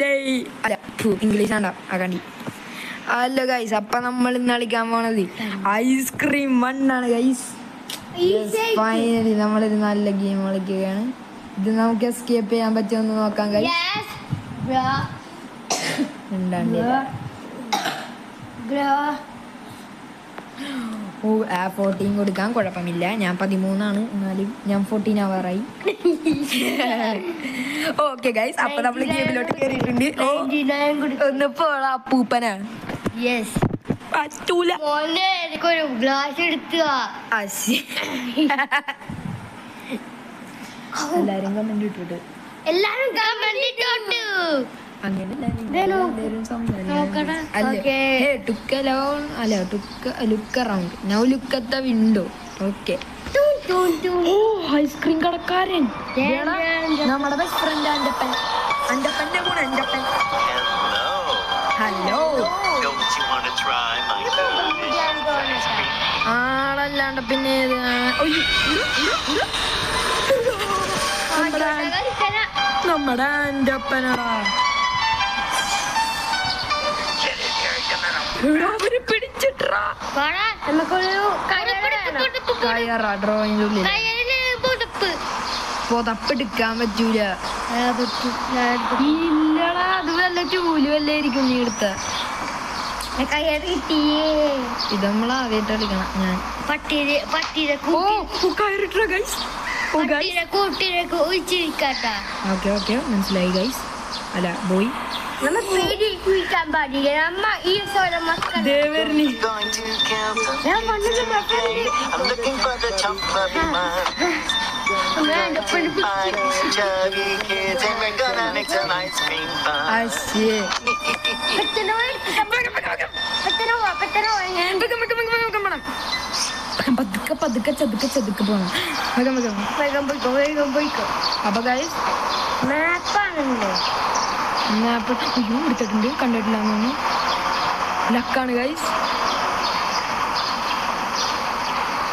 Today അല്ല English ആണ്ടാ ആകാണ്ടി. Hello guys, അപ്പൊ നമ്മൾ ഇന്ന് കളിക്കാൻ പോണത് ഐസ്ക്രീം മണ്ണാണ് ഗൈസ്. ഫൈനലി നമ്മളൊരു നല്ല ഗെയിം കളിക്കുകയാണ്. ഇത് നമുക്ക് എസ്കേപ്പ് ചെയ്യാൻ പറ്റുമെന്ന് നോക്കാം ഗൈസ്. ഓ 14 കൊടുക്കാൻ കുഴപ്പമില്ല. ഞാൻ 13 എന്നാലും ഞാൻ 14 ആവാറായി. ഓക്കെ ഗൈസ്, അപ്പൊ നമ്മള് ഗെയിമിലോട്ട് കയറിയിട്ടുണ്ട്. ഒന്ന് പോള അപ്പൂപ്പനാണ്. പറ്റൂല ഗ്ലാസ് എടുക്കുക. എല്ലാരും കമന്റ് ഇട്ടിട്ട് ഐസ്ക്രീം കടക്കാരൻ നമ്മുടെ ബെസ്റ്റ് ഫ്രണ്ട് അൻ്റപ്പൻ്റെ കൂടെ അൻ്റപ്പൻ. ഹലോ ആളല്ലാണ്ട് പിന്നെ നമ്മുടെ അൻ്റപ്പനടാ. അവര് പിടിച്ചിട്ടാ ഡ്രോയിന്റെ ഉള്ളിൽ പുതപ്പെടുക്കാൻ പറ്റൂല. ഇല്ലടാ, അത് വല്ല ചൂല് വല്ലായിരിക്കും നീ എടുത്ത. ഇത് നമ്മളാദ്യമായിട്ട് കളിക്കണം. ഞാൻ ഓക്കെ മനസ്സിലായി ഗൈസ്. അല്ല ബോയ് പതുക്കെ ചതുക്കെ പോണം. അപ്പൊ ഗൈസ് മാപ്പാണല്ലോ. മാപ്പ് എടുത്തിട്ടുണ്ട്, കണ്ടിട്ടില്ലാന്ന്. ലക്കാണ് ഗൈസ്.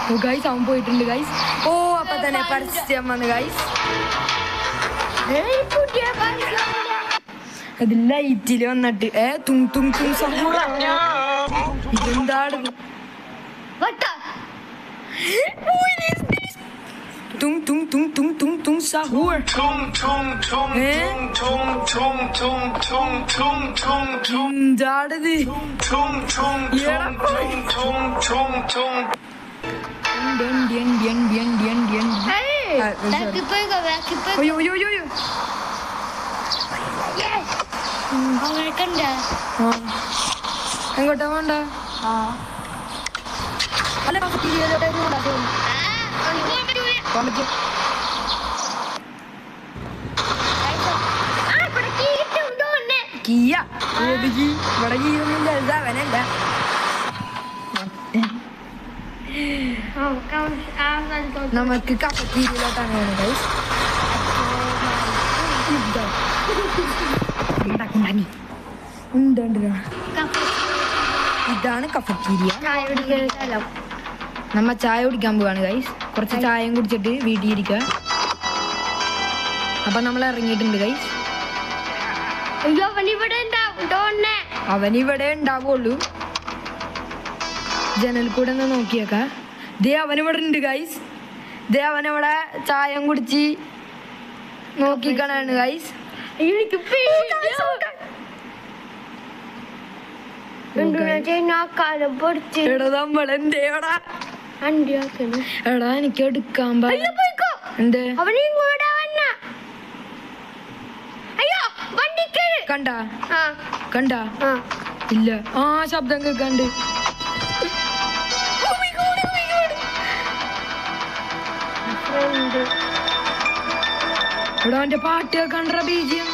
ഓ ഗൈസ്, അവൻ പോയിട്ടുണ്ട് ഗൈസ്. ഓ അപ്പൊ തന്നെ പരസ്യം വന്ന് ഗൈസ്. അത് ലൈറ്റില് വന്നിട്ട് ഇതെന്താണ് സഹൂർ എന്താടത്? എങ്ങോട്ടാ വേണ്ട? അല്ല കിയ ഇവിടെ കീയൊന്നുമില്ല. അവനല്ല നമുക്ക് കഫറ്റീരിയയിലോട്ടാണ് പോകുന്നത് ഗൈസ്. ഇതാണ് കഫറ്റീരിയ. നമ്മ ചായ കുടിക്കാൻ പോവാണ് ഗൈസ്. കുറച്ച് ചായയും കുടിച്ചിട്ട് വീട്ടിൽ ഇരിക്കുക. അപ്പൊ നമ്മൾ ഇറങ്ങിയിട്ടുണ്ട് ഗൈസ്. അവനിവിടെ ഉണ്ടാവുള്ളൂ. ജനൽ കൂടെ ഒന്ന് നോക്കിയേക്കാ. ദേ അവനിവിടെ ഉണ്ട് ഗൈസ്. ദേ അവനിവിടെ ചായം കുടിച്ച് നോക്കിക്കണാണ് ഗൈസ്. നമ്മളെന്തേടാ എടാ എനിക്ക് എടുക്കാൻ എന്തേ കണ്ട ഇല്ല. ആ ശബ്ദം കേൾക്കാണ്ട്. ഇവിടെ അവന്റെ പാട്ട് കേൾക്കണ്ട ബീജിയം.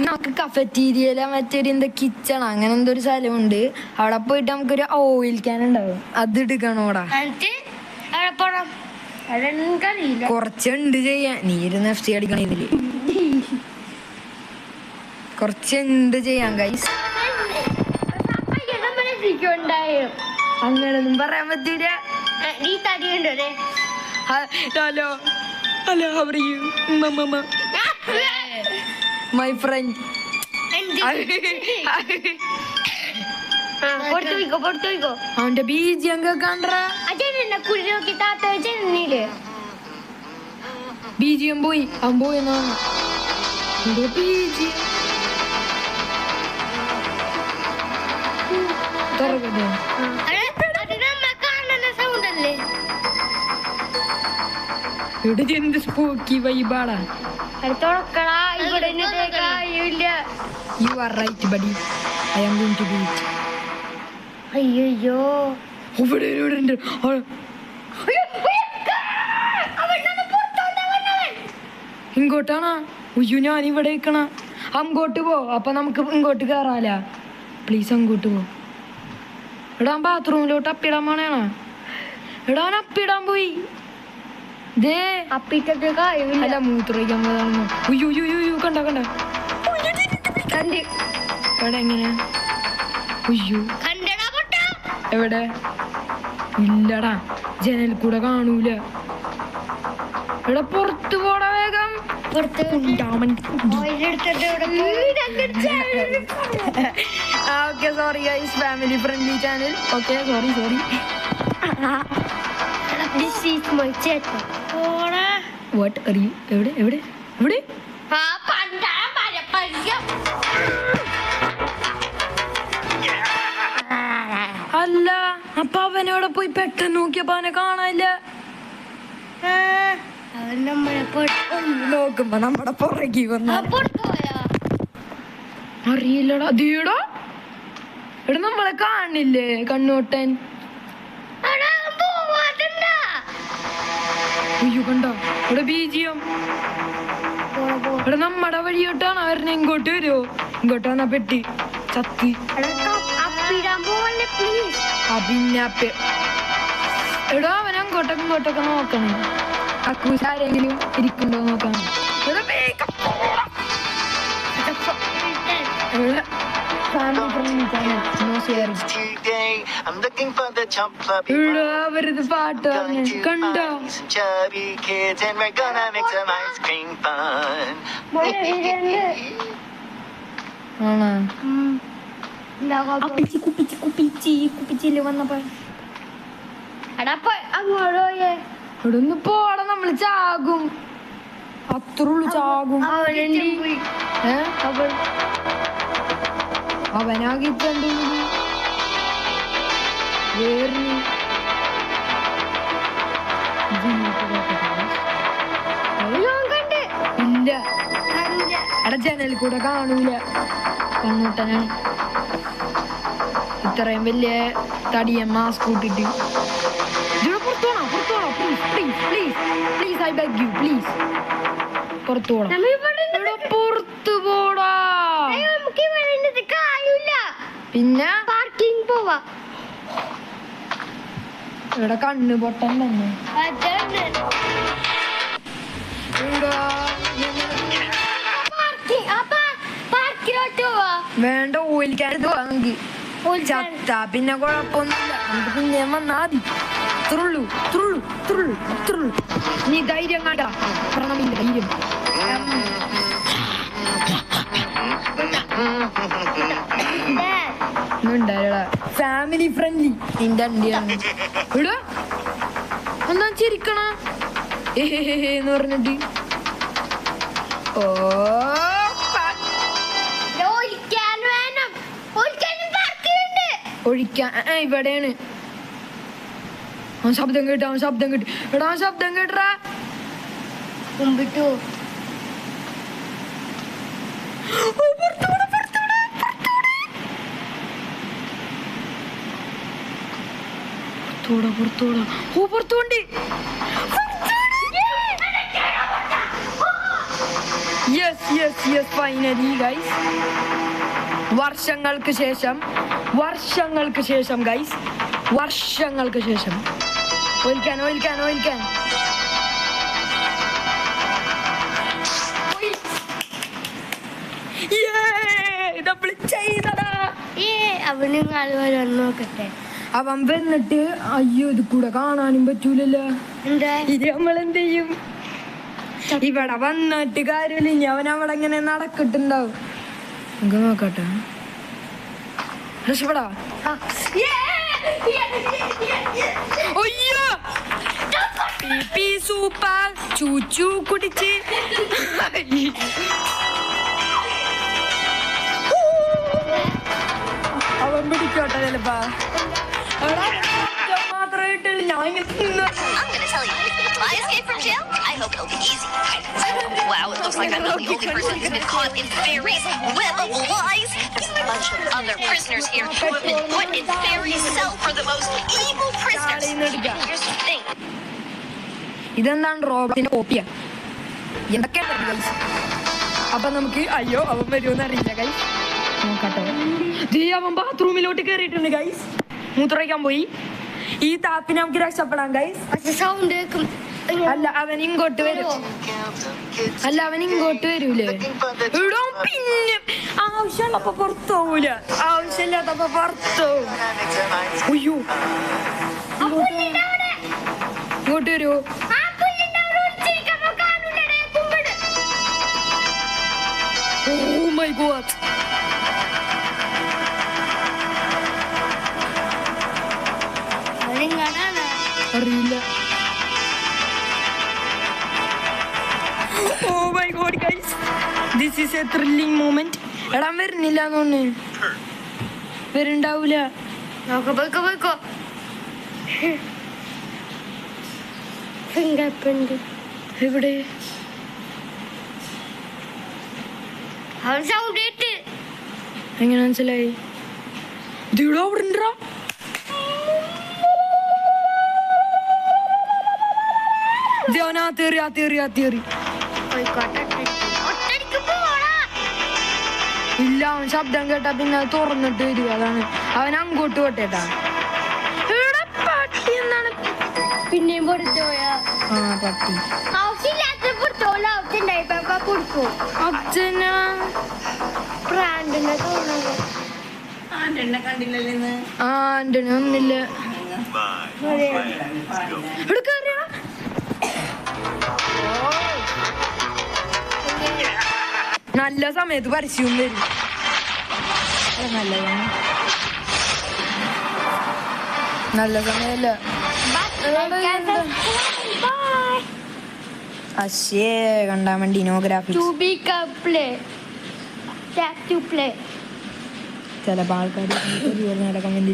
നമുക്ക് കഫറ്റീരിയയിലെ മറ്റൊരു എന്താ കിച്ചൺ അങ്ങനെ എന്തോ ഒരു സ്ഥലമുണ്ട്. അവിടെ പോയിട്ട് നമുക്കൊരു ഓയിൽ ക്യാൻ ഉണ്ടാവും. അത് എടുക്കണോടാ. കുറച്ചുണ്ട് ചെയ്യാൻ. നീ ഇരുന്ന് എഫ് സി അടിക്കണ ഇതില് കുറച്ചുണ്ട് ചെയ്യാൻ ഗൈസ്. അങ്ങനൊന്നും പറയാൻ പറ്റൂല. നീ തടി കണ്ടോ hello hello, how are you? മമ്മ മൈ ഫ്രണ്ട്. പൊടുത്തോയിക്കോ അവന്റെ ബീജിയം കേൾക്കാണ്ട. അച്ഛനെ കുഴി നോക്കി താത്ത വെച്ചില്ലേ ബീജിയം പോയി, അവൻ പോയി ബീജിയം തുറക്കട്ടെ. സൗണ്ടല്ലേ ഇവിടെ എന്ത് സ്പൂക്കി വൈബാടാ. തുറക്കടാ ഇവിടെ കാര്യമില്ല. You are right, buddy. I am going to do it. അയ്യോ ഇവിടെ ഉണ്ട്. ഇങ്ങോട്ടാണോ? ഉയ്യോ, ഞാൻ ഇവിടെ നിൽക്കണ. അങ്ങോട്ട് പോ, അപ്പൊ നമുക്ക് ഇങ്ങോട്ട് കയറാല. പ്ലീസ് അങ്ങോട്ട് പോ. ഇടാൻ ബാത്റൂമിലോട്ട് അപ്പിടാൻ പോണേണ. ഇടാൻ അപ്പിടാൻ പോയി. ദേ അപ്പിട്ടത് കാര്യമില്ല. അല്ല, മൂത്രയിക്കാൻ പോയതാണെന്നോ. ഉയ്യോ കണ്ട കണ്ട് എവിടെ എങ്ങനെ? ഉയ്യോ കണ്ടടാ പൊട്ട. എവിടെ? ഇല്ലടാ, ജനൽ കൂടെ കാണൂല. ഇവിടെ പുറത്തു പോടാ വേഗം. Okay, sorry guys, family friendly channel. Okay, sorry. This is my chat. What are you? എവിടെ? അല്ല, അപ്പൊ അവനോടെ പോയി പെട്ടെന്ന് നോക്കിയപ്പോ അവനെ കാണാനില്ല. നോക്കുമ്പോ നമ്മടെ പുറകെ വന്ന അറിയില്ലടാ. ദീടാ ഇവിടെ നമ്മളെ കാണില്ലേ കണ്ണോട്ടൻ? അയ്യോ, കണ്ടോ ഇവിടെ ബീജിയം. ഇവിടെ നമ്മടെ വഴിയോട്ടാണ് അവരുടെ. ഇങ്ങോട്ട് വരുമോ? ഇങ്ങോട്ട് വന്നാ പെട്ടി ചത്തി. എടാ, അവൻ അങ്ങോട്ടൊക്കെ നോക്കണം. അക്കൂസ് ആരെങ്കിലും ഇരിക്കുന്നുണ്ടോ നോക്കണം. അവരത് പാട്ട് കണ്ടോ? ആണോ? കുപ്പിച്ചില് വന്നപ്പോ ഇവിടെ ഒന്ന് പോടാ, നമ്മള് ചാകും. അത്രയുള്ളൂ, ചാകും. അവനാകിട്ടുണ്ട് വേറെ. ഇല്ല, എടാ ജനൽ കൂടെ കാണൂല. കണ്ണൂട്ടനാണ്. ഇത്രയും വലിയ തടിയൻ മാസ്ക് ഇട്ടിട്ട്. Please I beg you, please പുറത്തു പോടാ. പുറത്തു പോടാ. പിന്നെ പാർക്കിംഗ് പോവാ. ഇവിടെ കണ്ണ് പൊട്ടൻ തന്നെ. വേണ്ട, ഓയിൽക്കാരത് വാങ്ങി ചത്ത പിന്നെ കുഴപ്പമൊന്നുമില്ല. നമുക്ക് പിന്നെ വന്നാ മതി. തുള്ളു. നീ ധൈര്യം കാട്ടാ. ധൈര്യം. ഫാമിലി ഫ്രണ്ട്ലി നിന്റെ അണ്ടിയാണ്. ഇവിടെ എന്താ ചിരിക്കണ എന്ന് പറഞ്ഞിട്ട്? ഓ, ഒഴിക്കാൻ ഇവിടെയാണ്. അവൻ ശബ്ദം കേട്ടു. എടാ, അവൻ ശബ്ദം കേട്ടറാ. കുമ്പിട്ടു പുറത്തോടാ. ഓ, പുറത്തോണ്ട്. യെസ് ഫൈനലി ഗൈസ്, വർഷങ്ങൾക്ക് ശേഷം ഗൈസ്, വർഷങ്ങൾക്ക് ശേഷം. ഒഴിക്കാൻ അവന് നോക്കട്ടെ. അവൻ വന്നിട്ട് അയ്യോ ഇത് കൂടെ കാണാനും പറ്റൂലല്ലോ. എന്താ ഇത് നമ്മളെന്ത് ചെയ്യും? ഇവിടെ വന്നിട്ട് കാര്യമില്ല. ഇനി അവൻ അവിടെ എങ്ങനെ നടക്കിട്ടുണ്ടാവും. നമുക്ക് നോക്കട്ടെ. രക്ഷപ്പെടാ. അയ്യോ പി സൂപ്പർ ചൂച്ചു കുടിച്ച് അവൻ പിടിക്കോട്ടെ ചിലപ്പാ. മാത്രമായിട്ട് ഞാൻ I'm gonna tell you, my escape from jail, I hope it'll be easy. Wow, it looks like I'm not the only person who's been caught in Fairy's web of lies. There's a bunch of other prisoners here who have been put in Fairy's cell for the most evil prisoners. Here's the thing. ഇതെന്താണ് റോബോട്ടിന്റെ കോപ്പിയാ? എന്തൊക്കെയാണ് guys? അപ്പൊ നമുക്ക് അയ്യോ അവൻ വരുമെന്ന് അറിയില്ല guys. നോക്കട്ടോ. അവൻ ബാത്റൂമിലോട്ട് കയറിയിട്ടുണ്ട് ഗൈസ്. മൂത്രമൊഴിക്കാൻ പോയി. ഈ താപ്പിന് നമുക്ക് രക്ഷപ്പെടാം ഗൈസ്. സൗണ്ട് അല്ല അവൻ ഇങ്ങോട്ട് വരും. അല്ല അവൻ ഇങ്ങോട്ട് വരൂലേ? ഇവിടെ പിന്നെ ആവശ്യമുള്ളപ്പോ പുറത്തു പോവൂല. ആവശ്യമില്ലാത്തപ്പോ പുറത്തു പോവും. അയ്യോ ഇങ്ങോട്ട് വരുമോ? Oh my god. അറിയില്ല. Oh my god guys. This is a thrilling moment. എടാ വരുന്നില്ല തോന്നുന്നു. വരുണ്ടാവൂല. പോയിക്കോ ഫിംഗർ പ്രിന്റ് എവിടെ? അവൻ സൗണ്ട് കേട്ട് എങ്ങനെ മനസ്സിലായി? ഇവിടെ അവിടെ ഉണ്ടോ? തേറി ഇല്ല. അവൻ ശബ്ദം കേട്ടാ പിന്നെ അത് തുറന്നിട്ട് വരും. അതാണ് അവൻ അങ്ങോട്ട് പോട്ടേട്ടാ. ഇവിടെ പട്ടി എന്താണ്? പിന്നെയും പുറത്തു പോയാ ആ പട്ടി. ആവശ്യമില്ലാത്ത പുറത്തോളം ആവശ്യമുണ്ടായിപ്പോ കൊടുക്കും. അച്ഛനാ ബ്രാൻഡിനെ തോന്നുന്നത് ആ ആന്റണി ഒന്നില്ല. ഇവിടെ കേറിയാ നല്ല സമയത്ത് പരസ്യവും വരും. നല്ലതാണ്. നല്ല സമയല്ല. അശ്ശേ കണ്ടാ വേണ്ടി ഇനോഗ്രാഫി ചിലപ്പോ ആൾക്കാർ നടക്കാൻ വേണ്ടി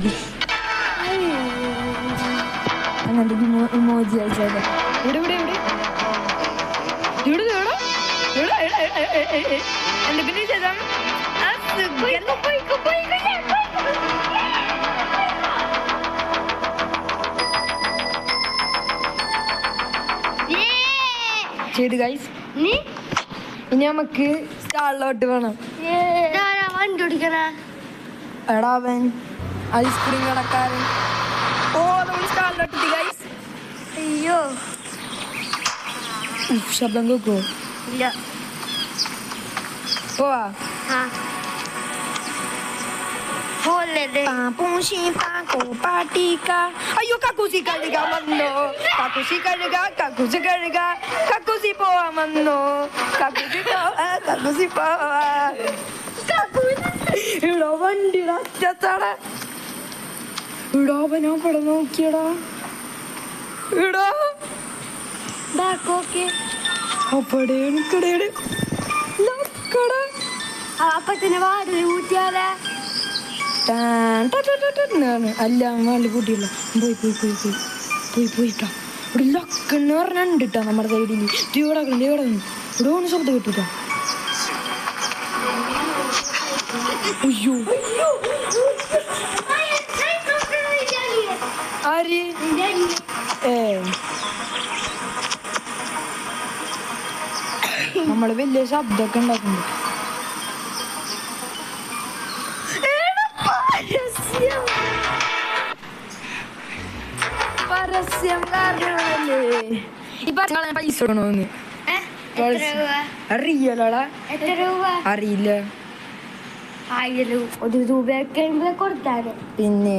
അങ്ങനത്തെ ഇമോജി അയച്ചത്. ഇവിടെ ഇവിടെ ഇവിടെ ഇവിടെ ഇവിടെ എന്തൊക്കെ ചെയ്താൽ ചെയ്ത് ഗൈസ്. ഇനി നമുക്ക് സ്റ്റാളിലോട്ട് വേണം. എടാ അവൻ ഐസ്ക്രീം കടക്കാരൻ. ഓ നമ്മൾ സ്റ്റാളിലോട്ട് ഗൈസ്. അയ്യോ ശബ്ദം കേൾക്കോ? ഇല്ല. പോവാ. അയ്യോ കക്കൂസി കഴുക വന്നോ, കക്കൂസി കഴുക കക്കൂസി കഴുക കക്കൂസി പോവാ വന്നോ, കക്കൂസി പോവാ. ഇവിടെ വണ്ടിയുടെ അറ്റത്താണ്. ഇവിടെ അവൻ അവിടെ നോക്കിയടാ. ഇടാ ബാക്കോക്കെ അപ്പടേണ് കടയുടെ അപ്പത്തിന് വാതിൽ ഊറ്റിയാലേ അല്ല വേണ്ടി കൂട്ടിയില്ല. പോയിട്ടാ ഇവിടെ ലക്കെന്ന് പറഞ്ഞിട്ടാ നമ്മുടെ സൈഡിൽ ഇവിടെ ഓണ് ശബ്ദം കിട്ടൂട്ടാ. അയ്യോ ആര് നമ്മള് വലിയ ശബ്ദമൊക്കെ ഉണ്ടാക്കുന്നുണ്ട്. പരസ്യം കാരണമല്ലേ ഈ പൈസ കൊടുക്കണോന്ന് അറിയല്ലോടാ. എത്ര രൂപ? അറിയില്ല. 1000 ഒരു രൂപയൊക്കെ കൊടുത്താല് പിന്നെ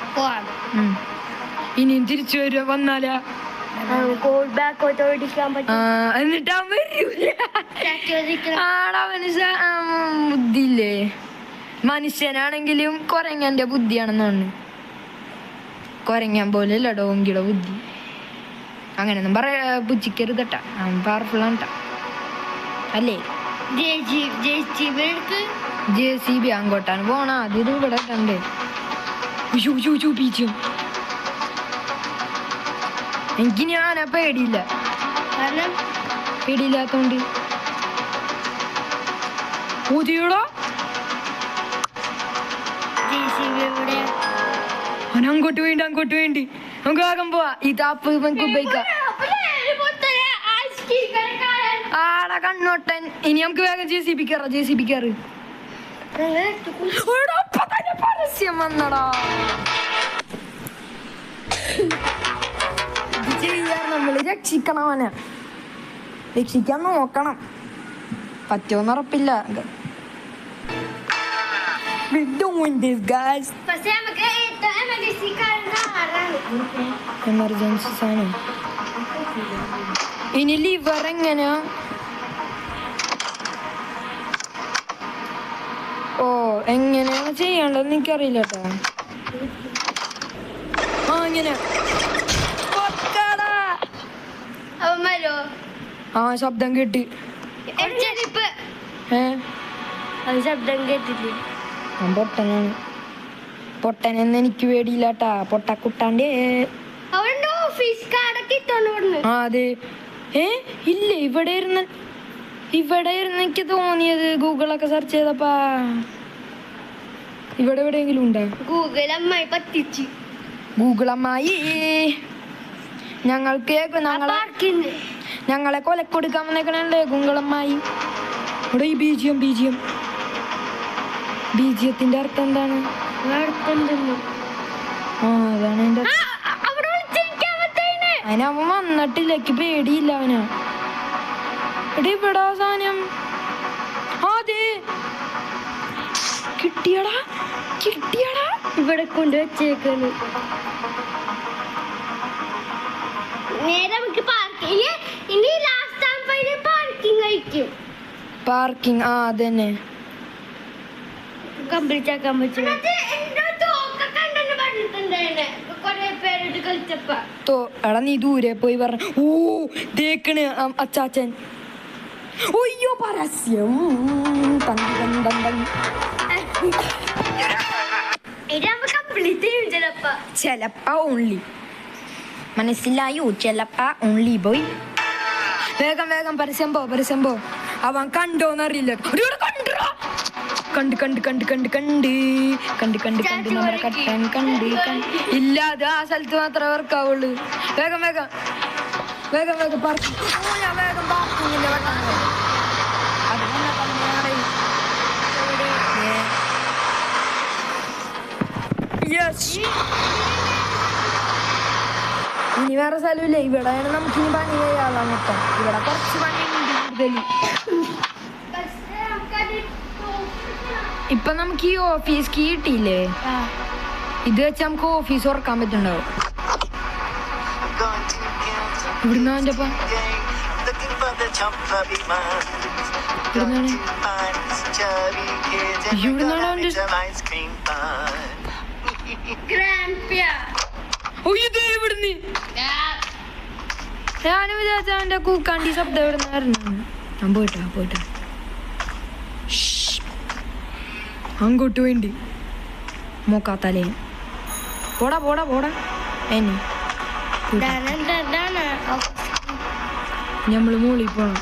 പോവാം. ഇനിയും തിരിച്ചു വന്നാലാ ഗോൾ ബാക്കോട്ട് ഓടിക്കാൻ പറ്റും. എന്നിട്ട് അവൻ വരൂല. ആടവന് ബുദ്ധിയില്ലേ? മനുഷ്യനാണെങ്കിലും കൊരങ്ങന്റെ ബുദ്ധിയാണെന്ന് തോന്നുന്നു. കൊരങ്ങാൻ പോലെയല്ല ഡോങ്കിയുടെ ബുദ്ധി. അങ്ങനെയൊന്നും പറയാ പുച്ഛിക്കരുതട്ടാ, അവൻ പവർഫുൾ ആണ് അല്ലേ? JCB അങ്ങോട്ടാണ് പോണ. അതിൽ ഇവിടെ കണ്ടേ ചൂപ്പിച്ചും. എനിക്ക് ഞാനാ പേടിയില്ല, പേടിയില്ലാത്തോണ്ട്. ഊതിയോടോ അങ്ങോട്ട് വേണ്ടി നമുക്ക് വേഗം പോവാ. ഈ താപ്പ് നമുക്ക് ഉപയോഗിക്കാം. ആടാ കണ്ണോട്ടൻ. ഇനി നമുക്ക് വേഗം JCB കയറ്. പരസ്യം വന്നടാ. നമ്മള് രക്ഷിക്കണം, അവനെ രക്ഷിക്കാൻ നോക്കണം. പറ്റുമെന്ന് ഉറപ്പില്ല. എമർജൻസി സാധനം. ഇനി ലിവർ എങ്ങനെയാ? ഓ എങ്ങനെയാണ് ചെയ്യേണ്ടതെന്ന് എനിക്കറിയില്ല കേട്ടോ. ഇങ്ങനെ ശബ്ദം കേട്ട് ശബ്ദം കേട്ടില്ലേ? പൊട്ടനാണ്. പൊട്ടനെന്ന് എനിക്ക് പേടിയില്ലാട്ടാ. പൊട്ടക്കുട്ടാണ്ടേ. അതെ. ഇല്ല, ഇവിടെ ഇരുന്ന് എനിക്ക് തോന്നിയത്. ഗൂഗിളൊക്കെ സെർച്ച് ചെയ്തപ്പാ ഇവിടെ എവിടെയെങ്കിലും ഉണ്ടോ? ഗൂഗിൾ അമ്മായി പറ്റിച്ച്. ഗൂഗിൾ അമ്മായി ഞങ്ങളെ കൊലക്കൊടുക്കാൻ വന്നേക്കണല്ലേ ഗൂഗിൾ അമ്മായി. ഇവിടെ ഈ ബീജിയത്തിന്റെ അർത്ഥം എന്താണ്? അതാണ് എന്റെ. അതിനവൻ വന്നിട്ടില്ല, എനിക്ക് പേടിയില്ല അവനാ. എടാ ഇവിടെ സാധനം. അതെ കിട്ടിയടാ. ഇവിടെ കൊണ്ട് വെച്ചേക്കുന്നു. നേരെ നമുക്ക് പാർക്കിംഗ് അതന്നെ കംപ്ലീറ്റ് ആക്കാൻ പറ്റും. എടാ നീ ദൂരെ പോയി പറഞ്ഞു. ഓ തേക്കണ് അച്ചാച്ചൻ. ഒയ്യോ പരസ്യം. ചെലപ്പ ഓൺലി മനസ്സിലായോ? ചെലപ്പ ഓൺലി ബോയ്. വേഗം പരസ്യം പോ. അവൻ കണ്ടോന്നറിയില്ല. കണ്ട് നമ്മുടെ കട്ടൻ കണ്ട്. ഇല്ല, അത് ആ സ്ഥലത്ത് മാത്രമേ വർക്കാവുള്ളൂ. വേഗം പാർക്കിംഗ്. ഞാൻ വേഗം പാർക്കിങ്ങിന്റെ വട്ടം. അത് ഇനി വേറെ സ്ഥലമില്ല. ഇവിടെയാണ് നമുക്ക് ഇനി പണി ചെയ്യാനുള്ള മൊത്തം. ഇവിടെ കുറച്ച് പണി കൂടുതൽ. ഇപ്പൊ നമുക്ക് ഈ ഓഫീസ് കീ കിട്ടിയില്ലേ? ഇത് വെച്ച് നമുക്ക് ഓഫീസ് തുറക്കാൻ പറ്റുന്നുണ്ടാവും. ഇവിടുന്ന് അവൻ്റെ ഞാനും വിചാരിച്ച അവന്റെ കൂക്കാണ്ടി ശബ്ദം എവിടുന്നായിരുന്നു. ഞാൻ പോയിട്ടാ അങ്ങോട്ട് വേണ്ടി മോക്കാത്തലേ. പോടാ എന്നെ നമ്മള് മോളിൽ പോണം.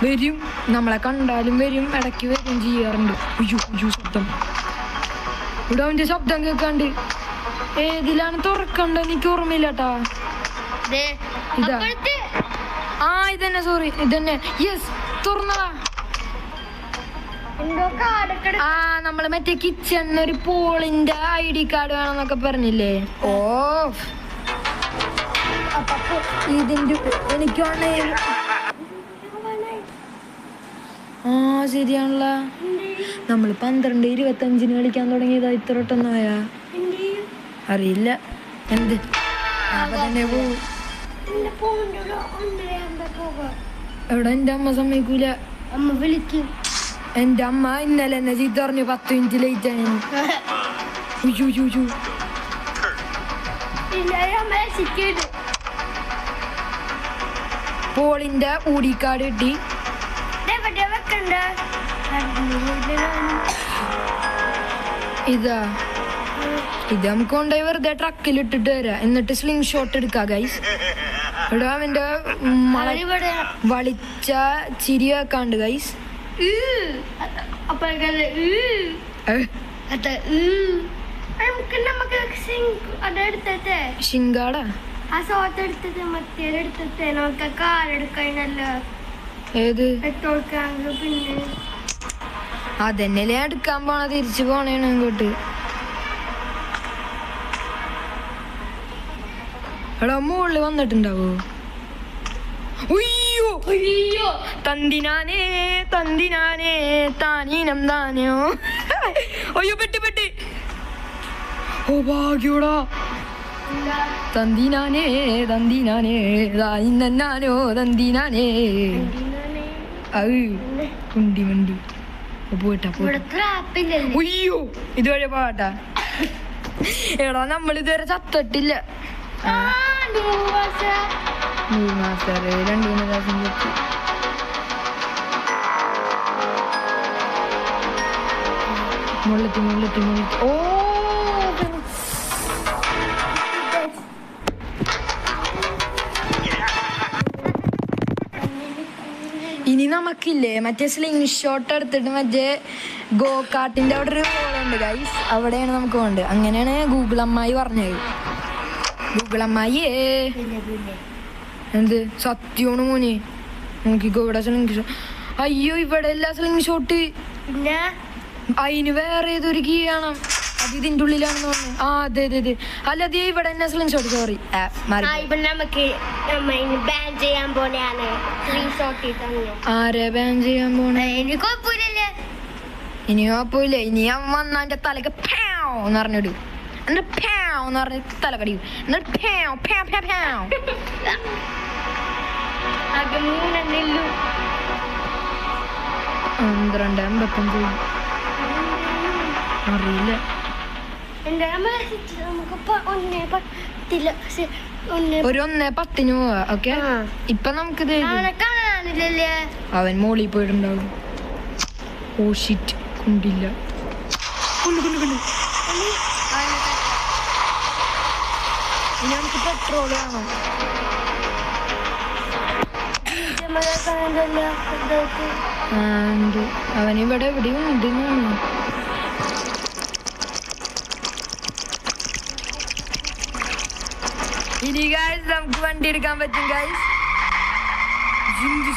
വരും, നമ്മളെ കണ്ടാലും വരും, ഇടയ്ക്ക് വരും ചെയ്യാറുണ്ട്. അയ്യോ ശബ്ദം. ഇവിടെ അവന്റെ ശബ്ദം കേൾക്കാണ്ട്. ഏതിലാണ് തുറക്കണ്ട എനിക്ക് ഓർമ്മയില്ലാട്ടാ. ഇതാ ഇതന്നെ, സോറി ഇതന്നെ. യെസ് തുറന്നതാ. നമ്മള് മറ്റേ കിച്ചൺ ഒരു പോളിന്റെ ID കാർഡ് വേണമെന്നൊക്കെ പറഞ്ഞില്ലേ? ഓ ഇതിന്റെ എനിക്കാണ് ആ ശരിയാണല്ലോ. നമ്മൾ 12:25 കളിക്കാൻ തുടങ്ങിയതാ, ഇത്ര പെട്ടെന്നായ അറിയില്ല. എന്ത് അപ്പൊ തന്നെ പോവും. എവിടെ എൻ്റെ അമ്മ സമ്മതിക്കൂല. അമ്മ വിളിക്കും. എൻ്റെ അമ്മ ഇന്നലെ എന്നെ ചീത്ത പറഞ്ഞു 10 മിനിറ്റ് ലേറ്റ് ആയി. പോളിന്റെ ഊടിക്കാട് കിട്ടി. ഇതാ ഇത് നമുക്ക് കൊണ്ടുപോയി വെറുതെ ട്രക്കിൽ ഇട്ടിട്ട് വരാം, എന്നിട്ട് സ്ലിംഗ് ഷോട്ട് എടുക്കാം ഗൈസ്. ഇവിടെ അവന്റെ വളിച്ച ചിരി വെക്കാണ്ട് ഗൈസ്. ഷിങ്കാടാ ഏത് പിന്നെ അതെന്നല്ലേ എടുക്കാൻ പോണ, തിരിച്ചു പോണേണ് ഇങ്ങോട്ട്. എടാ മുകളിൽ വന്നിട്ടുണ്ടാവോ? ഉയ്യോ അയ്യോ തന്തിനാനേ തന്തിനാനേ താനീനം താനോ. അയ്യോ പെട്ടി പെട്ടി. ഓ ഭാഗ്യോടാ. തന്തിനാനേ തന്തിനാനേ താനോ തന്തിനാനേ. അത് കുണ്ടി മണ്ടി പോയിട്ടാ പോയിട്ടാ. ഉയ്യോ ഇതുവരെ പോട്ടാ. എടാ നമ്മളിതുവരെ ചത്തിട്ടില്ല. 3 മാസം 2-3 ദിവസം ചത്തു. മുള്ളത്തി മുള്ളത്തി മുള്ളത്തി. ഓ ഇനി നമുക്കില്ലേ മറ്റേ സ്ലിംഗ് ഷോട്ട് എടുത്തിട്ട് മറ്റേ ഗോ കാട്ടിന്റെ അവിടെ ഒരു ഹോളുണ്ട് ഗൈസ്, അവിടെയാണ് നമുക്ക് വേണ്ടത്. അങ്ങനെയാണ് ഗൂഗിൾ അമ്മായി പറഞ്ഞത്. ഗൂഗിൾ അമ്മായി എന്ത് സത്യമാണ് മോനെ, നോക്കിക്കോ ഇവിടെ സ്ലിംഗ് ഷോട്ട്. അയ്യോ ഇവിടെ എല്ലാ സ്ലിംഗ് ഷോട്ട്. പിന്നെ അതിന് വേറെ ഏതൊരു കീ വേണം, അത് ഇതിന്റെ ഉള്ളിലാണെന്ന് തോന്നുന്നു. ആ അതെ അതെ അതെ. അല്ലാതെ ഇവിടെ തന്നെ സ്ലിംഗ് ഷോട്ട്. സോറി നമുക്ക് ബാൻ ചെയ്യാൻ പോലെയാണ്. ആരെ ബാൻ ചെയ്യാൻ പോണേ? എനിക്ക് കുഴപ്പമില്ലല്ലേ. ഇനി കുഴപ്പമില്ല. ഇനി അവൻ വന്ന എന്റെ തലക്ക് പാവ് എന്ന് പറഞ്ഞിട്, എന്റെ പാവ് എന്ന് പറഞ്ഞ തലക്കടി, എന്നിട്ട് പാവ് പാവ് പാവ് പാവ്. 12:55 അറിയില്ല. ഒരു 1:10 പോവാ. ഓക്കെ ഇപ്പൊ നമുക്കിത് കാണാനില്ലല്ലേ. അവൻ മോളിൽ പോയിട്ടുണ്ടാവും. ഓ ഷിറ്റ് കൊണ്ടില്ല. ഇനി നമുക്ക് പെട്രോൾ വേണം. അവനിവിടെ എവിടെയും ഉണ്ട്. ഇനി ഗൈസ് നമുക്ക് വണ്ടി എടുക്കാൻ പറ്റും ഗൈസ്.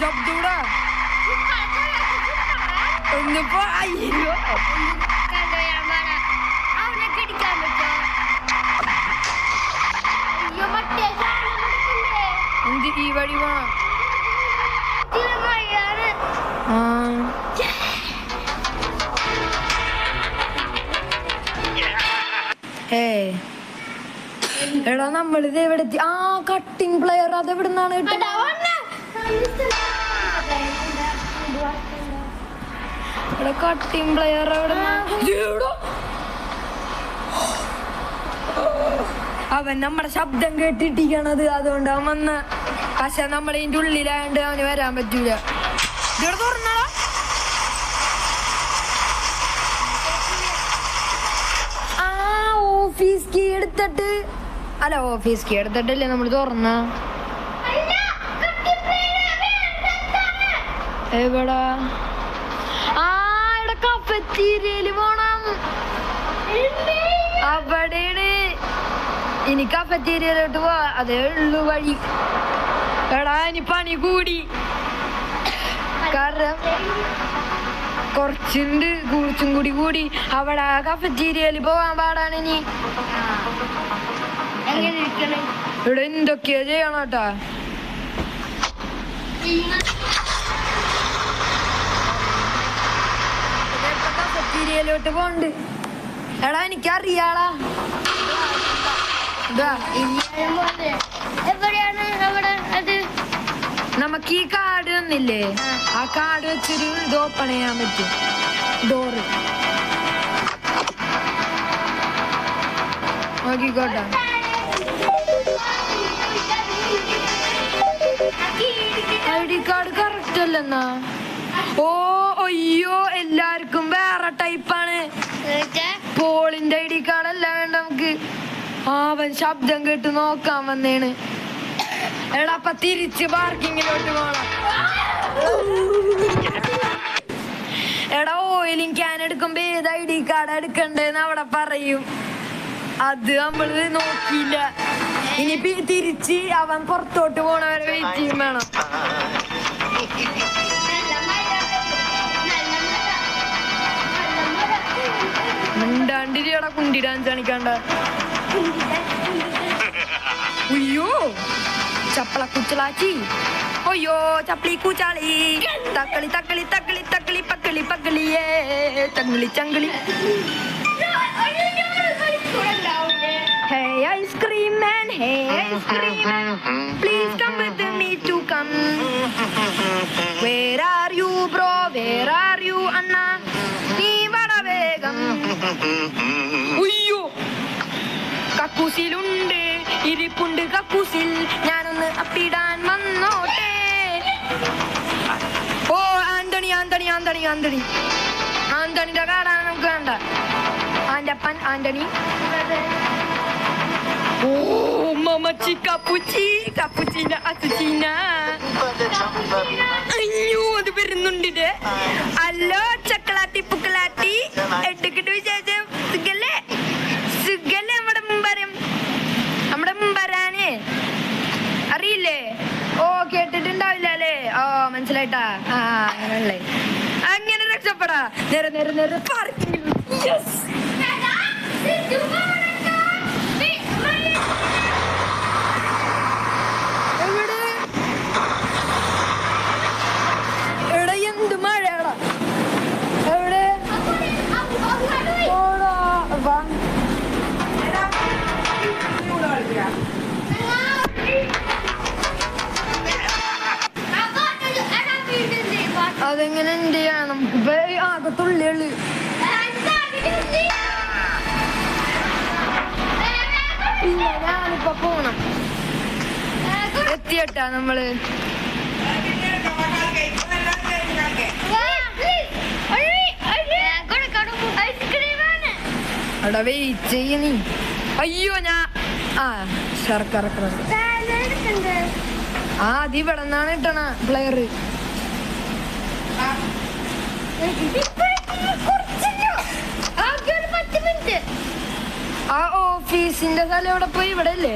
ശബ്ദൂടാ ഒന്നിപ്പോ. അയ്യോ എന്ത് ഈ വഴി പോണം? എടാ നമ്മളിത് എവിടെ എത്തി? ആ കട്ടിംഗ് പ്ലെയർ അതെവിടുന്നാണ് കിട്ടുന്നത്? എടാ കട്ടിംഗ് പ്ലെയർ എവിടുന്നാ? അവൻ നമ്മുടെ ശബ്ദം കേട്ടിട്ടിരിക്കണത്, അതുകൊണ്ട് അവൻ വന്ന്. പക്ഷെ നമ്മളതിന്റെ ഉള്ളിലായോണ്ട് അവന് വരാൻ പറ്റൂല. ഇവിടെ തുറന്നടാ. ആ ഓഫീസ് കീ എടുത്തിട്ട്, അല്ല ഓഫീസ് കീ എടുത്തിട്ടല്ലേ നമ്മൾ തുറന്ന. എവിടാ? ആ ഇവിടെ കഫറ്റീരിയയില് പോണം. അവിടെയാണ്. ഇനി കഫറ്റീരിയയിലോട്ട് പോവാ, അതേ ഉള്ളു വഴി. എടാ ഇനി പണി കൂടി, കാരണം കുറച്ചും കൂടി അവിടെ കഫറ്റീരിയയിൽ പോവാൻ പാടാണ്. ഇനി ഇവിടെ എന്തൊക്കെയാ ചെയ്യണം കേട്ടാ. കാഫറ്റീരിയയിലോട്ട് പോണ്ട്. എടാ എനിക്കറിയാളാ. ഇതാ എവിടെയാണ് അവിടെ അത്? നമുക്ക് ഈ കാർഡ് തന്നില്ലേ, ആ കാർഡ് വെച്ചൊരു ഇത് ഓപ്പൺ ചെയ്യാൻ പറ്റും. ഡോറ് നോക്കിക്കോട്ടെ. ഐ ഡി കാർഡ് കറക്റ്റ് അല്ലെന്നാ. ഓ അയ്യോ, എല്ലാവർക്കും വേറെ ടൈപ്പാണ്. പോളിന്റെ ഐ ഡി കാർഡ് അല്ല വേണ്ട നമുക്ക്. അവൻ ശബ്ദം കേട്ട് നോക്കാൻ വന്നേണ്. എടാ അപ്പൊ തിരിച്ച് പാർക്കിങ്ങിലോട്ട് പോണം. എടാ ഓയിലിംഗ് ക്യാൻ എടുക്കുമ്പോ ഏത് ഐ ഡി കാർഡ് എടുക്കണ്ടേന്ന് അവിടെ പറയും. അത് നമ്മള് നോക്കിയില്ല. ഇനി തിരിച്ച് അവൻ പുറത്തോട്ട് പോണവരെ വെയിറ്റ് ചെയ്യും വേണം. മിണ്ടാണ്ടിരിയടാ, കുണ്ടി ഡാൻസ് കാണിക്കാണ്ട. ഉയ്യോ ചപ്പള കുച്ചളാച്ചി. ഒയ്യോ ചപ്പളി കൂച്ചാളി. തക്കളി തക്കളി തക്കളി തക്കളി പക്കളി പക്കളിയേ ചങ്കിളി ചങ്കിളി. Hey ice cream man, hey ice cream man, please come with me to come. Where are you bro, where are you Anna? Nee vada vegam. Uyyo കക്കൂസിലുണ്ട്, ഇരിപ്പുണ്ട് കക്കൂസിൽ, ഞാനൊന്ന് അപ്പിടാൻ വന്നോട്ടെ. ഓ ആന്റണി ആന്റണി ആന്റണി ആന്റണി ആന്റണിയുടെ കാടാണ് നമുക്ക് വേണ്ട. ആന്റെ അപ്പൻ ആന്റണി. ഓ മമ്മച്ചി കപ്പുച്ചി കപ്പുച്ചീന അസുച്ചീന. അയ്യോ അത് വരുന്നുണ്ട്. അല്ലോ ചക്കളാട്ടി പുക്കളാട്ടി എടുക്കിട്ട് വിശേഷം സുഖല്ലേ? സുഖല്ലേ? നമ്മുടെ മുമ്പരാന് അറിയില്ലേ? ഓ കേട്ടിട്ടുണ്ടാവില്ല അല്ലേ? ഓ മനസ്സിലായിട്ടാ. ആ അങ്ങനല്ലേ, അങ്ങനെ രക്ഷപ്പെടാ. നേരെ നേരെ നേരെ പാർക്കിംഗ്. എവിടെ എവിടെ എന്ത് മഴയാടാ? എവിടെ ഓടാ വാ. അതെങ്ങനെ എന്ത് ചെയ്യണം? നമുക്ക് ആകെ തുള്ളിയുള്ളു. ഇല്ല ഞാനിപ്പോ പോണം. എത്തിയട്ടാ നമ്മള്. അവിടെ വെയിറ്റ് ചെയ്യ നീ. അയ്യോ ഞാൻ ശർക്കര അത് ഇവിടെ നിന്നാണ് കിട്ടണ പ്ലെയർ. ആ ഓഫീസിന്റെ സ്ഥലം എവിടെ പോയി? ഇവിടെ അല്ലേ?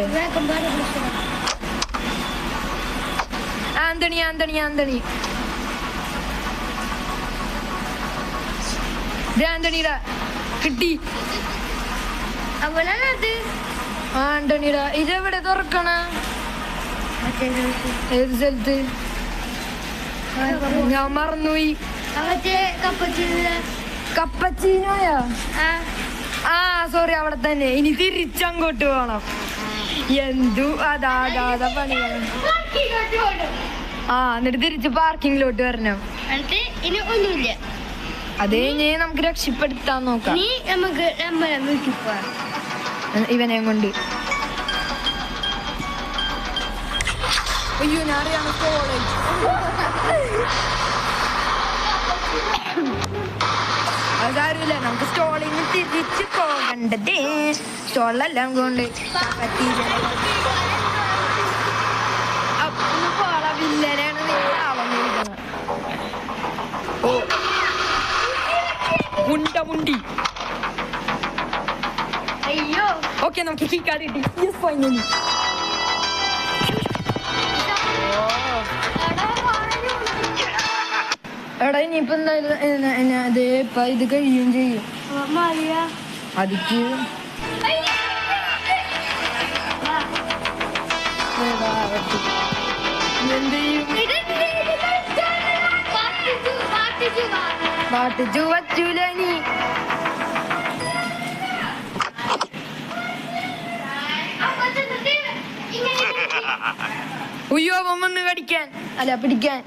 ആന്റണി ആന്റണി ആന്റണി ആന്റണിയുടെ കിട്ടി. അവളത് ആന്റണിയുടെ ഇതെവിടെ തുറക്കണ? ഏത് സ്ഥലത്ത്? ഞാൻ മറന്നുപോയി. കപ്പച്ചീനോയാ? ആ സോറി, അവിടെ തന്നെ. ഇനി തിരിച്ചങ്ങോട്ട് പോണം. എന്തു അതാകാതെ പണിയാണ്. ആ എന്നിട്ട് തിരിച്ച് പാർക്കിങ്ങിലോട്ട് വരണം. ഇനി ഒന്നുമില്ല. അത് കഴിഞ്ഞ് നമുക്ക് രക്ഷപ്പെടുത്താൻ നോക്കാം. നമുക്ക് വീട്ടിൽ പോവാം ഇവനെയും കൊണ്ട്. അയ്യോ ഞാൻ അറിയാം കോളേജ്. അതാരുമില്ല, നമുക്ക് സ്റ്റോളിൽ തിരിച്ച് പോകണ്ടത്. സ്റ്റോളിലെല്ലാം കൊണ്ട് പോള വില്ലനാണ് ആവുന്നത്. ഓ മുണ്ട മുണ്ടി. അയ്യോ ഓക്കെ നമുക്ക് കീ കാർഡ് കിട്ടി. Yes finally. എടാ ഇനിയിപ്പോ എന്തായാലും അതേ ഇപ്പൊ ഇത് കഴിയും ചെയ്യും. അതിക്ക് എന്ത് ചെയ്യും? പാട്ട് ചുവച്ചൂല നീ. ഉയ്യോ വന്ന് കടിക്കാൻ അല്ല പിടിക്കാൻ.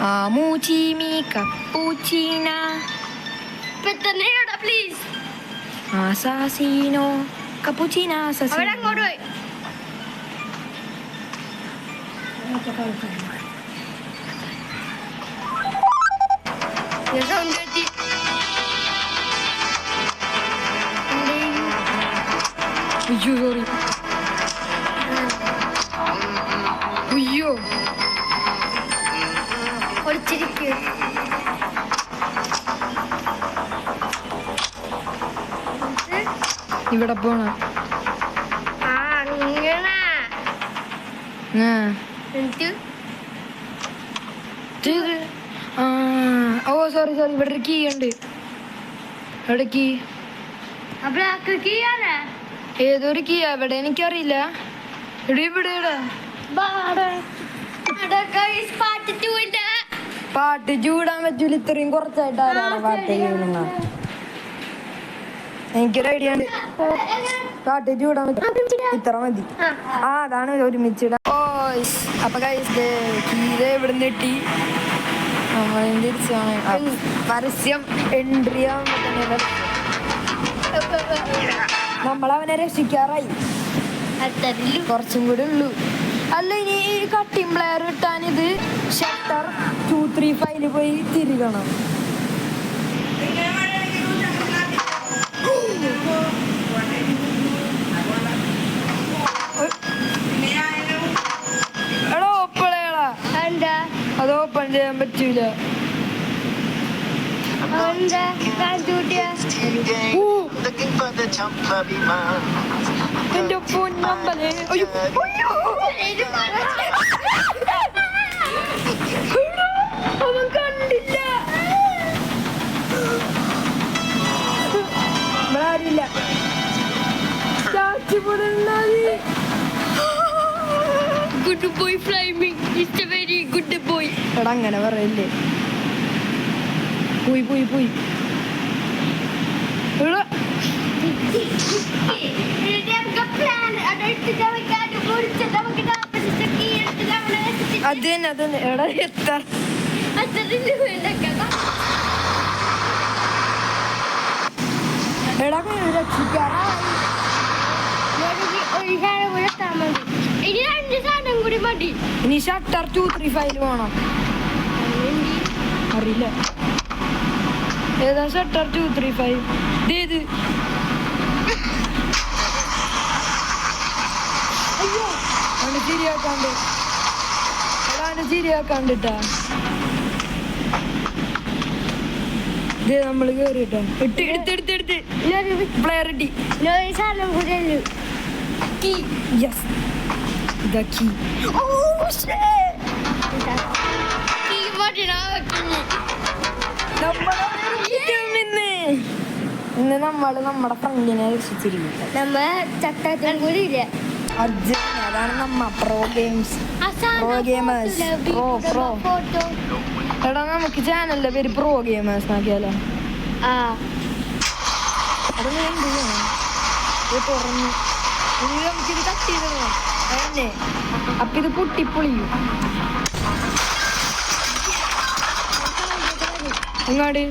ആ മൂച്ചീമി കപ്പൂച്ചീന പ്ലീസ് ആസാസീനോ കപ്പൂച്ചീന അവിടെ അങ്ങോട്ട് പോയി. അയ്യോ സോറി. അയ്യോ ഒളിച്ചിരിക്കും. ഇവിടെ പോണ അങ്ങനെ എന്നിട്ട് ഓ സോറി സോറി. ഇവിടെ ഒരു കീ ഉണ്ട്. എവിടെ കീ? അപ്പൊ ചെയ്യാനാ ഏതൊരു കീ എവിടെ എനിക്കറിയില്ല. ഇവിടെ ഇവിടെ ഇവിടെ പാട്ട് ചൂടാൻ പറ്റൂല. ഇത്രയും കുറച്ചായിട്ട് ആരാണ് പാട്ട് ചൂടുന്ന? എനിക്കൊരു ഐഡിയ ഉണ്ട്. പാട്ട് ചൂടാൻ ഇത്ര മതി. ആ അതാണ് ഒരുമിച്ചിടാൻ. ഓ അപ്പൊ കീഴെ ഇവിടെ കിട്ടി. നമ്മളെയും തിരിച്ചാണ് പരസ്യം എൻട്രി ആവുമ്പോ തന്നെ നമ്മളവനെ രക്ഷിക്കാറായി. കുറച്ചും കൂടി ഉള്ളൂ. അല്ല ഇനി കട്ടിംഗ് പ്ലെയർ കിട്ടാൻ ഇത് ഷട്ടർ 235 പോയി തിരികണം. എടാ ഓപ്പളേടാ. അത് ഓപ്പൺ ചെയ്യാൻ പറ്റൂല. എന്റെ ഫോൺ നമ്പറേ. അയ്യോ അവൻ കണ്ടില്ല. ഇവിടെ ആരില്ല. ഗുഡ് ബോയ് ഫ്ലൈമിംഗ് it's a very good boy. എടാ അങ്ങനെ പറയല്ലേ. പോയി പോയി പോയി. അത് തന്നെ അത് തന്നെ. എടാ എത്ര എടാ രക്ഷിക്കാറായി. ഇനി 2 സാധനം കൂടി മതി. ഇനി ഷട്ടർ 235 വേണം. അറിയില്ല ഏതാ ഷട്ടർ 235. ഇത് അയ്യോ അവന് ശരിയാക്കാണ്ട്. എടാ അവന് ശരിയാക്കാണ്ടിട്ടാ. ഇത് നമ്മള് കേറിട്ടാ എടുത്ത് പ്ലെയർ ഇട്ടി. സാധനം കൂടി Yes, the key. Oh shit! ഇന്ന് നമ്മള് നമ്മുടെ ഫ്രണ്ടിനെ രക്ഷിച്ചിരിക്കും. നമ്മ ചട്ടത്തിന് കൂടി ഇല്ല. അതാണ് നമ്മ pro games. Pro gamers. Pro എടാ നമുക്ക് ചാനലിന്റെ പേര് പ്രോ ഗെയിമേഴ്സ് ആക്കിയാലോ? അത് നീ എന്ത് ചെയ്യണം? ഇത് തുറന്നു നമുക്കിത് കട്ട് ചെയ്തോ അതന്നെ. അപ്പൊ ഇത് പൊട്ടിപ്പൊളിയും. എങ്ങാട്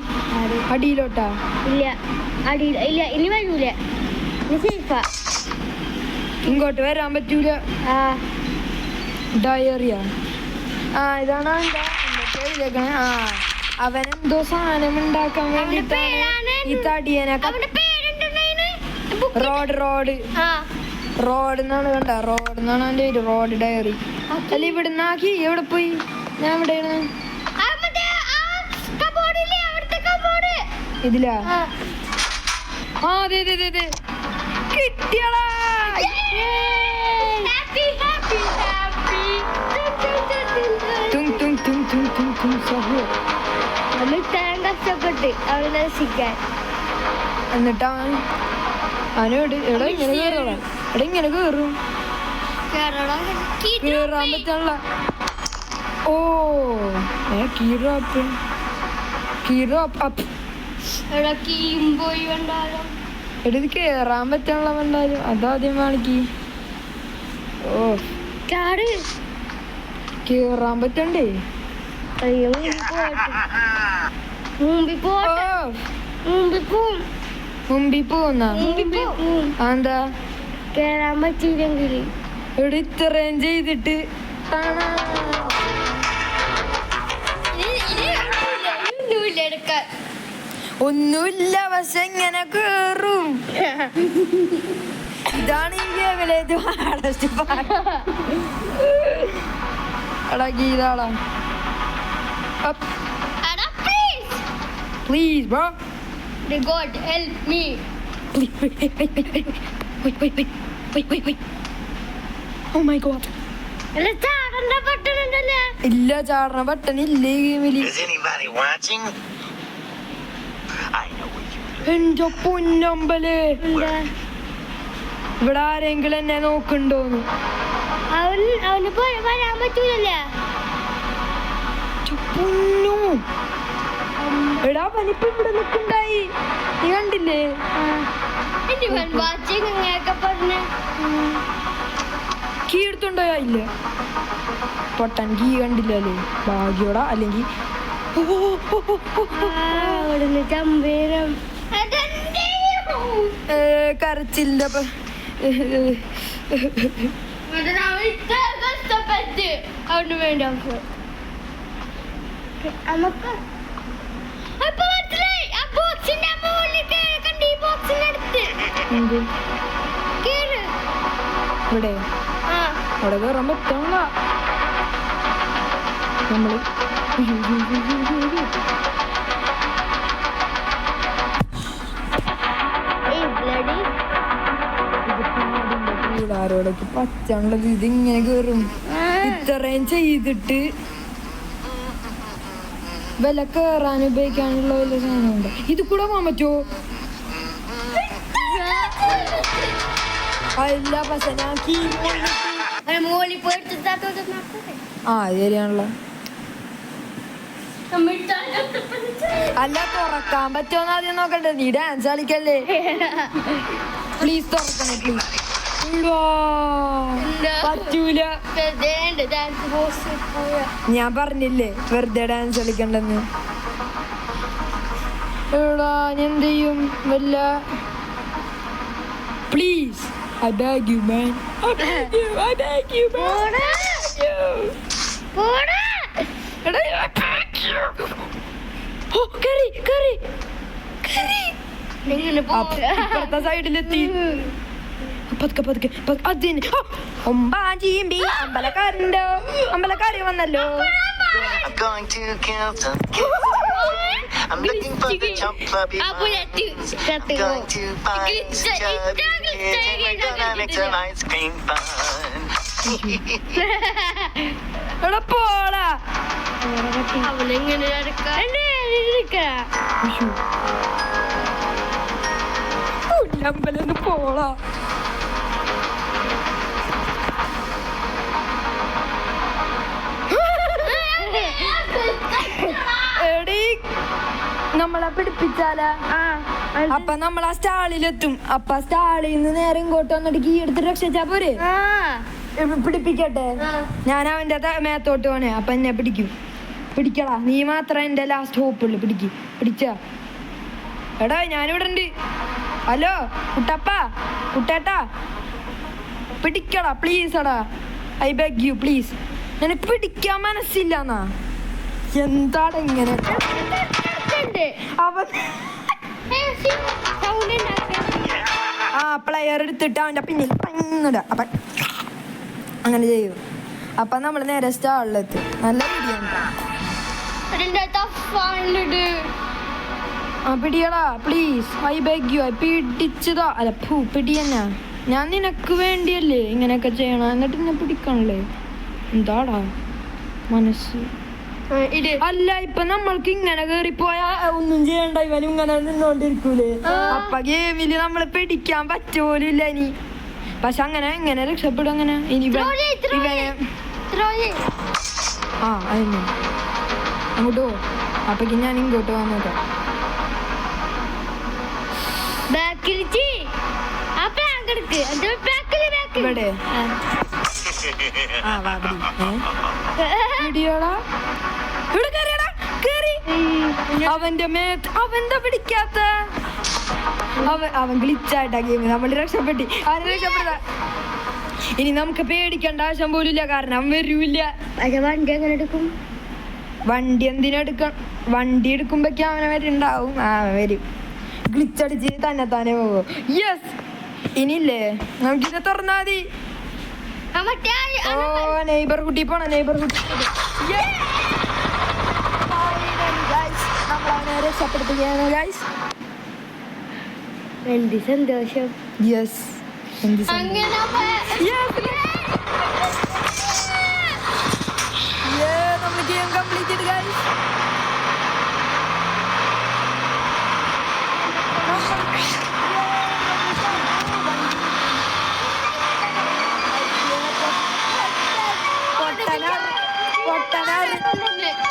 അടിയിലോട്ടാ? ഇല്ല അടിയിൽ ഇല്ല. ഇനി വരൂല. ഇങ്ങോട്ട് വരാൻ പറ്റൂല. ഡയറിയ. ഇതാണ് അവനെന്തോ സാധനം ഉണ്ടാക്കാൻ വേണ്ടിട്ടാണ് ഈ തടിയനെ. റോഡ് എന്നാണ് കണ്ട. റോഡ് എന്നാണ് അവന്റെ പേര്. Road diary. അല്ല ഇവിടുന്ന് ആക്കി എവിടെ പോയി? ഞാൻ എവിടെയാണ്? ഇതിലാ? അതെ കിട്ടിയടാ. കഷ്ടപ്പെട്ട് അവനെ രക്ഷിക്കാൻ. എന്നിട്ട് അവനോട് എടാ ഇങ്ങനെ കേറണം. എടാ ഇങ്ങനെ കേറും. കേറാൻ പറ്റണല്ല. ഓ എടാ കീമ്പോയി കണ്ടാലോ. ഇത് കേറാൻ പറ്റാനുള്ള വേണ്ടാലും അതാദ്യം കാണിക്ക്. ഓ ചാട്. കേറാൻ പറ്റണ്ടേ? അയ്യോ മുമ്പിൽ പോട്ടെ. മുമ്പിൽ പോവും. മുമ്പിൽ പോവുന്ന എന്താ കേറാൻ പറ്റിയില്ലെങ്കിൽ ഇവിടെ ഇത്രയും ചെയ്തിട്ട് എടുക്കാൻ ഒന്നുമില്ല. പക്ഷെ എങ്ങനെ കേറും? ഇതാണ് ഈ ഗെയിമിലേത് എടാ ഗീതാളാ please bro. God help me. Oh my god. അല്ല ചാടണ്ട ബട്ടൺ ഉണ്ടല്ലേ? ഇല്ല, ചാടണ ബട്ടൺ ഇല്ല ഈ ഗെയിമില്. Is anybody watching? I know what you do. എന്റെ പൊന്നമ്പലേ, ഇവിടെ ആരെങ്കിലും എന്നെ നോക്കണ്ടോന്ന്. അവന് വരാൻ പറ്റൂലല്ലേ? പൊന്നു എടാ പനിപ്പ് ഇവിടെ നിൽക്കുണ്ടായി, നീ കണ്ടില്ലേ? വാച്ചിങ് ഇങ്ങനെയൊക്കെ പറഞ്ഞ് കീ എടുത്തുണ്ടോ? ഇല്ല, പൊട്ടൻ കീ കണ്ടില്ലല്ലേ? ഭാഗ്യോടാ, അല്ലെങ്കിൽ അവിടുന്ന് ചമ്പേരം കരച്ചിലിന്റെ കഷ്ടപ്പെട്ട് അവന് വേണ്ടി നമുക്ക് അപ്പൊ മനസ്സിലായി. ആ ബോക്സിന്റെ മുകളിൽ കണ്ട് ഈ ബോക്സിനടുത്ത് കേറ്. ഇവിടെ ആ അവിടെ കയറാൻ പറ്റണ നമ്മള് കൂടാരോടൊക്കെ പറ്റുള്ളത്. ഇതിങ്ങനെ കയറും. ഇത്രയും ചെയ്തിട്ട് വില കേറാൻ ഉപയോഗിക്കാനുള്ള വല്ല സാധനമുണ്ട്. ഇത് കൂടെ പോകാൻ പറ്റുമോ? അല്ല പക്ഷെ ഞാൻ മുകളിൽ പോയിട്ട് ആ ശരിയാണല്ലോ. അല്ല തുറക്കാൻ പറ്റുമോന്ന് ആദ്യം നോക്കട്ടെ. നീ ഡാൻസ് കളിക്കല്ലേ? പ്ലീസ് തുറക്കണേ പ്ലീസ്. പറ്റൂല, ഞാൻ പറഞ്ഞില്ലേ വെറുതെ ഡാൻസ് കളിക്കണ്ടെന്ന്. എടാ ഞാൻ എന്ത് ചെയ്യും? വല്ല please I beg you man. I beg you man. എടാ I beg you. ഓ കറി ഇപ്പുറത്തെ സൈഡിലെത്തി. പതുക്കെ അതിന് ഒമ്പാഞ്ചിമ്പി അമ്പലക്കാരി വന്നല്ലോ. I'm going to kill some kids. I'm looking for the chump puppy. I'm going to find some chubby kids and we're gonna make some ice cream fun. എടാ പോടാ. അവനെങ്ങനെ അമ്പലൊന്ന് പോടാ. എടീ നമ്മളെ പിടിപ്പിച്ചാലാ? അപ്പൊ നമ്മൾ ആ സ്റ്റാളിലെത്തും. അപ്പൊ സ്റ്റാളിൽ നിന്ന് നേരെ ഇങ്ങോട്ട് വന്നിട്ട് കീ എടുത്ത് രക്ഷിച്ചാ പോരെ? പിടിപ്പിക്കട്ടെ. ഞാൻ അവന്റെ മേത്തോട്ട് പോണേ. അപ്പൊ എന്നെ പിടിക്കടാ. നീ മാത്രം എന്റെ ലാസ്റ്റ് ഹോപ്പുള്ളു. പിടിച്ചാ. എടാ ഞാനിവിടെ ഉണ്ട്. ഹലോ കുട്ടേട്ടാ പിടിക്കടാ പ്ലീസ്. എടാ ഐ ബെഗ് യു പ്ലീസ്. എനിക്ക് പിടിക്കാൻ മനസ്സില്ലെന്നാ. എന്താണ് ഇങ്ങനെ? ആ പ്ലെയർ എടുത്തിട്ട് അവന്റെ പിന്നിൽ പന്നിട. അപ്പൊ അങ്ങനെ ചെയ്യും. അപ്പൊ നമ്മള് നേരെ സ്റ്റാളിലെത്തും. നല്ല വീഡിയോ ആ പിടിയടാ പ്ലീസ്. I beg you. പിടിച്ചതാ. അല്ല പിടി തന്നെ. ഞാൻ നിനക്ക് വേണ്ടിയല്ലേ ഇങ്ങനെയൊക്കെ ചെയ്യണം. എന്നിട്ട് എന്നെ പിടിക്കണല്ലേ? എന്താടാ മനസ്സ്? അല്ല ഇപ്പൊ നമ്മൾക്ക് ഇങ്ങനെ കേറിപ്പോയാ ഒന്നും ചെയ്യണ്ട. ഇവനും ഇങ്ങനെ നിന്നോണ്ടിരിക്കൂലേ? അപ്പൊ ഗെയിമില് നമ്മള് പിടിക്കാൻ പറ്റുപോലില്ല ഇനി. പക്ഷെ അങ്ങനെ എങ്ങനെ രക്ഷപ്പെടും? അങ്ങനെ ഇനി ഇവനെ ആ അതിന് അങ്ങോട്ട് പോ. അപ്പേക്ക് ഞാൻ ഇങ്ങോട്ട് പോകാൻ നോക്കാം. ബാക്കിൽ ആ പ്രാങ്ക് എടുക്ക്. അത് ബാക്കില് ഇവിടെ ആ വാ വീഡിയോടാ ഇവിടെ കേറിയടാ കേറി. അവന്റെ മേത്ത് അവന്റെ പിടിക്കാത്ത അവൻ ഗ്ലിച്ചായിട്ടാ ഗെയിം. നമ്മൾ രക്ഷപ്പെട്ടി അവനെ രക്ഷപ്പെടുത്താ. ഇനി നമുക്ക് പേടിക്കേണ്ട ആവശ്യം പോലും ഇല്ല, കാരണം അവൻ വരൂല്ല. വണ്ടി എങ്ങനെ എടുക്കും? വണ്ടി എന്തിനെടുക്കണം? വണ്ടി എടുക്കുമ്പോഴേക്കും അവനെ വരുണ്ടാവും. ആ വരും. ഗ്ലിച്ചടിച്ച് തന്നെ പോകും. യെസ്. ഇനിയില്ലേ നമുക്കിത് തുറന്നാ മതി. ഓ നെയ്ബർ കുട്ടി പോണം. നെയ്ബർ കുട്ടി നമ്മളവനെ രക്ഷപ്പെടുത്തുകയാണ് ഗൈസ്. എന്ത് സന്തോഷം. യെസ്. എന്ത് അങ്ങനെ നമ്മൾ ഗെയിം കംപ്ലീറ്റ് ചെയ്ത് ഗൈസ്.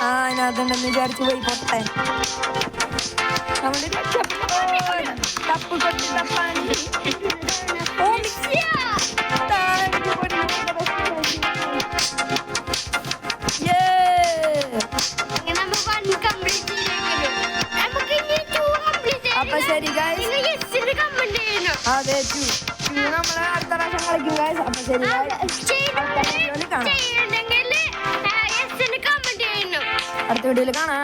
ആ അതിനകത്തുണ്ടെന്ന് വിചാരിച്ചു പോയി പൊട്ടൻ. നമ്മുടെ തപ്പ് കൊട്ടി തപ്പാണ്. അപ്പൊ ശരി ഗൈസ്. അതെ നമ്മളെ അടുത്ത പ്രാവശ്യം കളിക്കും ഗൈസ്. അപ്പൊ ശരി ഗൈസ്. അടുത്ത വീഡിയോയിൽ കാണാം.